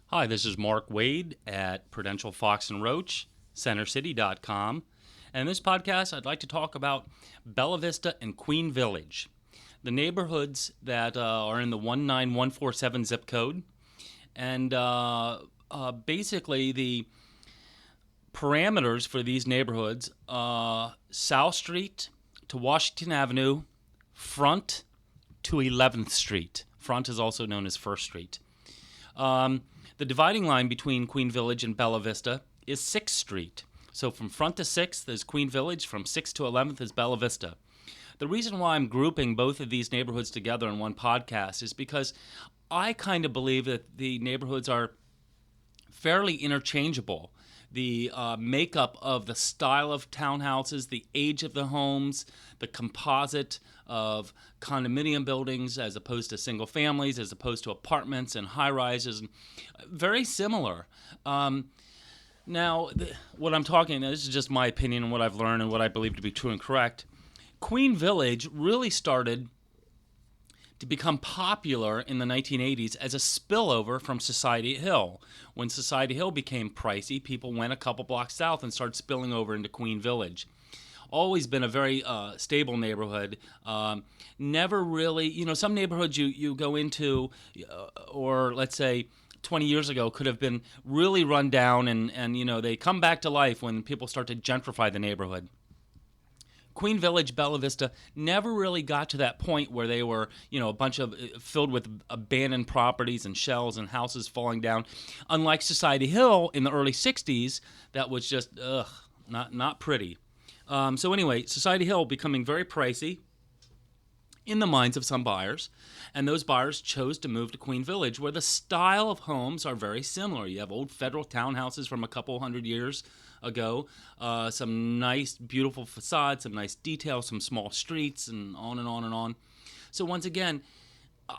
Hi, this is Mark Wade at Prudential Fox and Roach, CenterCity.com. And in this podcast, I'd like to talk about Bella Vista and Queen Village, the neighborhoods that are in the 19147 zip code. And basically, the parameters for these neighborhoods: South Street to Washington Avenue, Front to 11th Street. Front is also known as First Street. The dividing line between Queen Village and Bella Vista is 6th Street. So from Front to 6th is Queen Village, from 6th to 11th is Bella Vista. The reason why I'm grouping both of these neighborhoods together in one podcast is because I kind of believe that the neighborhoods are fairly interchangeable. The makeup of the style of townhouses, the age of the homes, the composite of condominium buildings as opposed to single families, as opposed to apartments and high rises, very similar. Now, what I'm talking, this is just my opinion and what I've learned and what I believe to be true and correct. Queen Village really started to become popular in the 1980s as a spillover from Society Hill. When Society Hill became pricey, people went a couple blocks south and started spilling over into Queen Village. Always been a very stable neighborhood. Never really, some neighborhoods you go into, or let's say 20 years ago, could have been really run down and they come back to life when people start to gentrify the neighborhood. Queen Village, Bella Vista never really got to that point where they were, a bunch of filled with abandoned properties and shells and houses falling down. Unlike Society Hill in the early 60s, that was just, not pretty. So anyway, Society Hill becoming very pricey in the minds of some buyers, and those buyers chose to move to Queen Village, where the style of homes are very similar. You have old federal townhouses from a couple hundred years ago, some nice, beautiful facades, some nice details, some small streets, and on and on and on. So once again,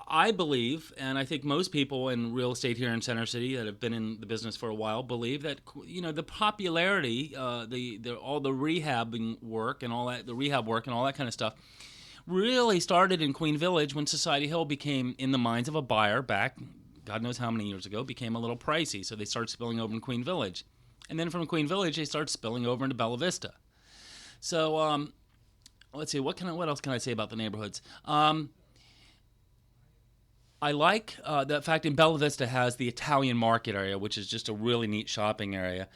I believe, and I think most people in real estate here in Center City that have been in the business for a while believe that the popularity, all the rehabbing work and all that, the rehab work and all that kind of stuff, really started in Queen Village when Society Hill became, in the minds of a buyer back, God knows how many years ago, became a little pricey. So they started spilling over in Queen Village. And then from Queen Village, they started spilling over into Bella Vista. So let's see, what else can I say about the neighborhoods? I like the fact in Bella Vista has the Italian market area, which is just a really neat shopping area.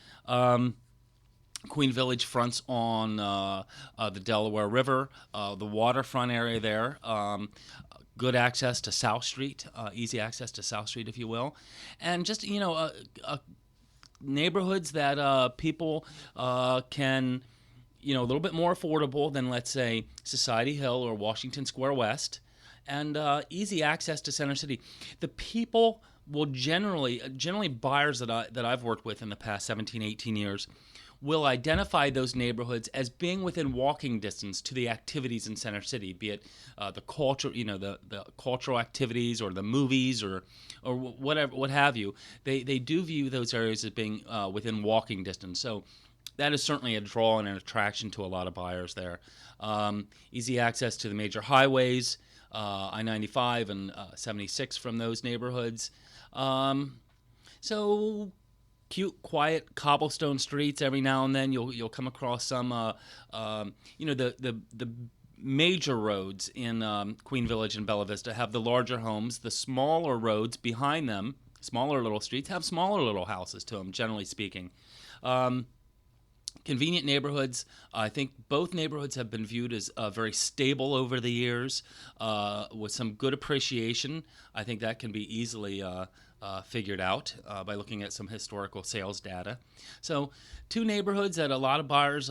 Queen Village fronts on the Delaware River, the waterfront area there. Good access to South Street, easy access to South Street, if you will. And just, neighborhoods that people can, a little bit more affordable than, let's say, Society Hill or Washington Square West, and easy access to Center City. The people will generally buyers that I've worked with in the past 17, 18 years will identify those neighborhoods as being within walking distance to the activities in Center City, be it the culture, the cultural activities or the movies or whatever, what have you. They do view those areas as being within walking distance. So that is certainly a draw and an attraction to a lot of buyers there. Easy access to the major highways, I-95 and 76 from those neighborhoods. So cute, quiet cobblestone streets. Every now and then you'll come across some, the major roads in Queen Village and Bella Vista have the larger homes. The smaller roads behind them, smaller little streets, have smaller little houses to them, generally speaking. Convenient neighborhoods. I think both neighborhoods have been viewed as very stable over the years, with some good appreciation. I think that can be easily figured out by looking at some historical sales data. So, two neighborhoods that a lot of buyers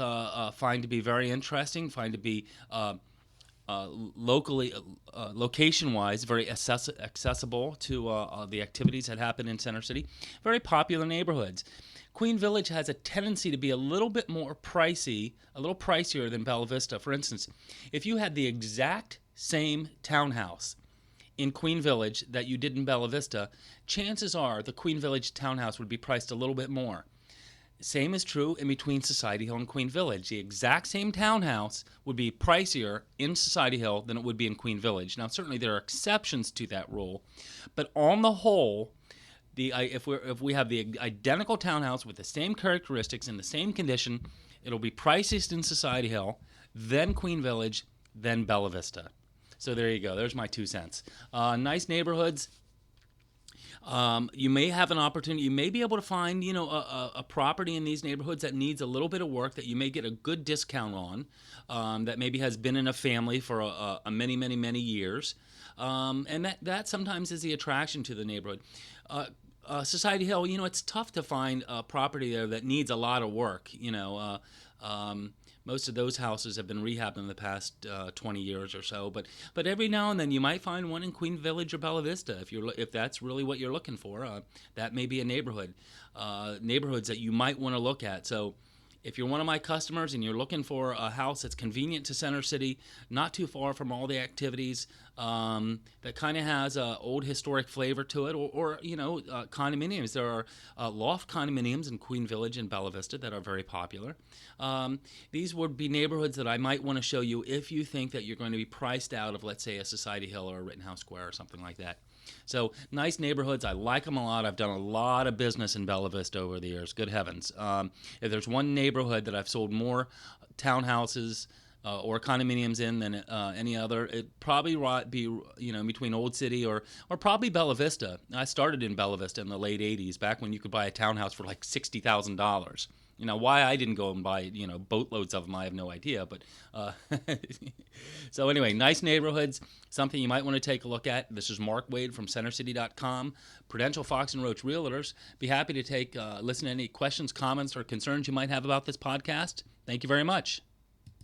find to be very interesting, find to be locally, location-wise, very accessible to the activities that happen in Center City. Very popular neighborhoods. Queen Village has a tendency to be a little bit more pricey, a little pricier than Bella Vista. For instance, if you had the exact same townhouse in Queen Village that you did in Bella Vista, chances are the Queen Village townhouse would be priced a little bit more. Same is true in between Society Hill and Queen Village. The exact same townhouse would be pricier in Society Hill than it would be in Queen Village. Now, certainly there are exceptions to that rule, but on the whole, if we have the identical townhouse with the same characteristics in the same condition, it'll be priciest in Society Hill, then Queen Village, then Bella Vista. So there you go. There's my 2 cents. Nice neighborhoods. You may have an opportunity. You may be able to find, a property in these neighborhoods that needs a little bit of work that you may get a good discount on, that maybe has been in a family for a many, many, many years. And that sometimes is the attraction to the neighborhood. Society Hill, it's tough to find a property there that needs a lot of work. Most of those houses have been rehabbed in the past 20 years or so, but every now and then you might find one in Queen Village or Bella Vista if that's really what you're looking for. That may be a neighborhoods that you might want to look at. So if you're one of my customers and you're looking for a house that's convenient to Center City, not too far from all the activities, that kind of has an old historic flavor to it, or condominiums. There are loft condominiums in Queen Village and Bella Vista that are very popular. These would be neighborhoods that I might want to show you if you think that you're going to be priced out of, let's say, a Society Hill or a Rittenhouse Square or something like that. So nice neighborhoods. I like them a lot. I've done a lot of business in Bella Vista over the years. Good heavens. If there's one neighborhood that I've sold more townhouses or condominiums in than any other, it'd probably be between Old City or probably Bella Vista. I started in Bella Vista in the late 80s, back when you could buy a townhouse for like $60,000. Why I didn't go and buy boatloads of them, I have no idea. But so anyway, nice neighborhoods, something you might want to take a look at. This is Mark Wade from CenterCity.com, Prudential Fox and Roach Realtors. Be happy to listen to any questions, comments, or concerns you might have about this podcast. Thank you very much.